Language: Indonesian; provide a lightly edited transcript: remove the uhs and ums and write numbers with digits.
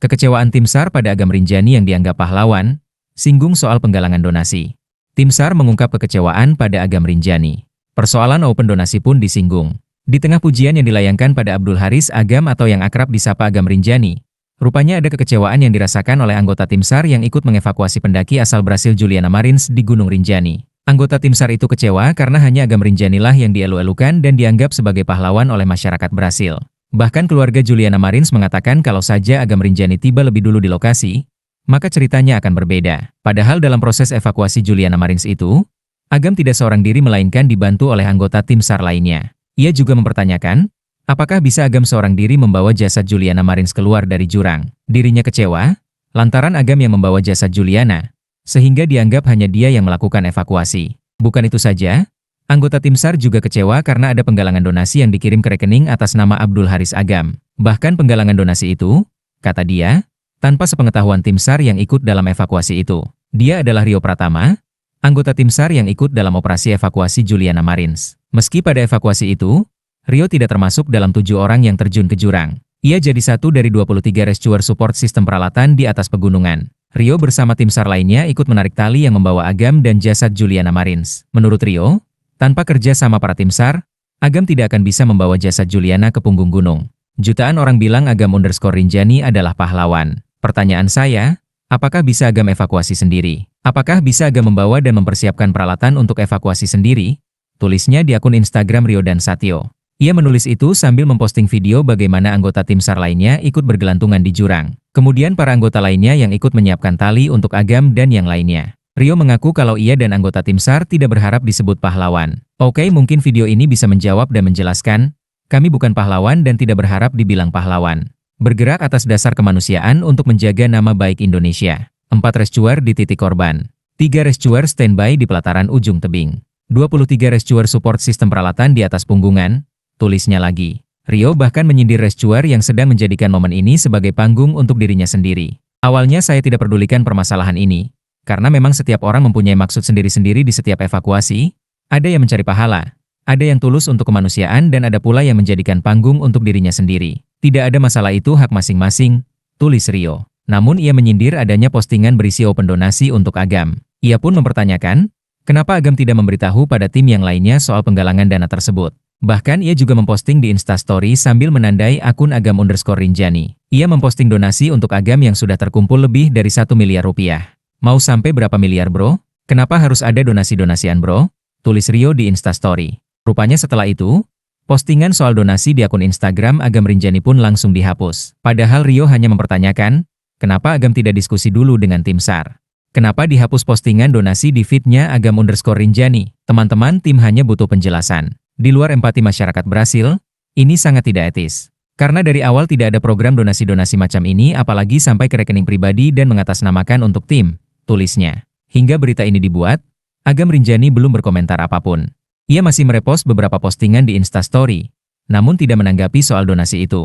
Kekecewaan tim SAR pada Agam Rinjani yang dianggap pahlawan, singgung soal penggalangan donasi. Tim SAR mengungkap kekecewaan pada Agam Rinjani. Persoalan open donasi pun disinggung. Di tengah pujian yang dilayangkan pada Abdul Haris Agam atau yang akrab disapa Agam Rinjani, rupanya ada kekecewaan yang dirasakan oleh anggota tim SAR yang ikut mengevakuasi pendaki asal Brasil Juliana Marins di Gunung Rinjani. Anggota tim SAR itu kecewa karena hanya Agam Rinjanilah yang dielu-elukan dan dianggap sebagai pahlawan oleh masyarakat Brasil. Bahkan keluarga Juliana Marins mengatakan kalau saja Agam Rinjani tiba lebih dulu di lokasi, maka ceritanya akan berbeda. Padahal dalam proses evakuasi Juliana Marins itu, Agam tidak seorang diri melainkan dibantu oleh anggota tim SAR lainnya. Ia juga mempertanyakan, apakah bisa Agam seorang diri membawa jasad Juliana Marins keluar dari jurang? Dirinya kecewa, lantaran Agam yang membawa jasad Juliana, sehingga dianggap hanya dia yang melakukan evakuasi. Bukan itu saja, anggota tim SAR juga kecewa karena ada penggalangan donasi yang dikirim ke rekening atas nama Abdul Haris Agam. Bahkan penggalangan donasi itu, kata dia, tanpa sepengetahuan tim SAR yang ikut dalam evakuasi itu. Dia adalah Rio Pratama, anggota tim SAR yang ikut dalam operasi evakuasi Juliana Marins. Meski pada evakuasi itu, Rio tidak termasuk dalam 7 orang yang terjun ke jurang. Ia jadi satu dari 23 rescuer support sistem peralatan di atas pegunungan. Rio bersama tim SAR lainnya ikut menarik tali yang membawa Agam dan jasad Juliana Marins. Menurut Rio, tanpa kerja sama para tim SAR, Agam tidak akan bisa membawa jasad Juliana ke punggung gunung. Jutaan orang bilang Agam_Rinjani adalah pahlawan. Pertanyaan saya, apakah bisa Agam evakuasi sendiri? Apakah bisa Agam membawa dan mempersiapkan peralatan untuk evakuasi sendiri? Tulisnya di akun Instagram Rio dan Satyo. Ia menulis itu sambil memposting video bagaimana anggota tim SAR lainnya ikut bergelantungan di jurang. Kemudian para anggota lainnya yang ikut menyiapkan tali untuk Agam dan yang lainnya. Rio mengaku kalau ia dan anggota tim SAR tidak berharap disebut pahlawan. Oke, mungkin video ini bisa menjawab dan menjelaskan, kami bukan pahlawan dan tidak berharap dibilang pahlawan. Bergerak atas dasar kemanusiaan untuk menjaga nama baik Indonesia. 4 rescuer di titik korban. 3 rescuer standby di pelataran ujung tebing. 23 rescuer support sistem peralatan di atas punggungan. Tulisnya lagi. Rio bahkan menyindir rescuer yang sedang menjadikan momen ini sebagai panggung untuk dirinya sendiri. Awalnya saya tidak pedulikan permasalahan ini. Karena memang setiap orang mempunyai maksud sendiri-sendiri di setiap evakuasi, ada yang mencari pahala, ada yang tulus untuk kemanusiaan dan ada pula yang menjadikan panggung untuk dirinya sendiri. Tidak ada masalah, itu hak masing-masing, tulis Rio. Namun ia menyindir adanya postingan berisi open donasi untuk Agam. Ia pun mempertanyakan, kenapa Agam tidak memberitahu pada tim yang lainnya soal penggalangan dana tersebut. Bahkan ia juga memposting di Instastory sambil menandai akun Agam_Rinjani. Ia memposting donasi untuk Agam yang sudah terkumpul lebih dari 1 miliar rupiah. Mau sampai berapa miliar bro? Kenapa harus ada donasi-donasian bro? Tulis Rio di Instastory. Rupanya setelah itu, postingan soal donasi di akun Instagram Agam Rinjani pun langsung dihapus. Padahal Rio hanya mempertanyakan, kenapa Agam tidak diskusi dulu dengan tim SAR? Kenapa dihapus postingan donasi di feed-nya Agam_Rinjani? Teman-teman, tim hanya butuh penjelasan. Di luar empati masyarakat Brasil, ini sangat tidak etis. Karena dari awal tidak ada program donasi-donasi macam ini apalagi sampai ke rekening pribadi dan mengatasnamakan untuk tim. Tulisnya. Hingga berita ini dibuat, Agam Rinjani belum berkomentar apapun. Ia masih merepost beberapa postingan di Instastory, namun tidak menanggapi soal donasi itu.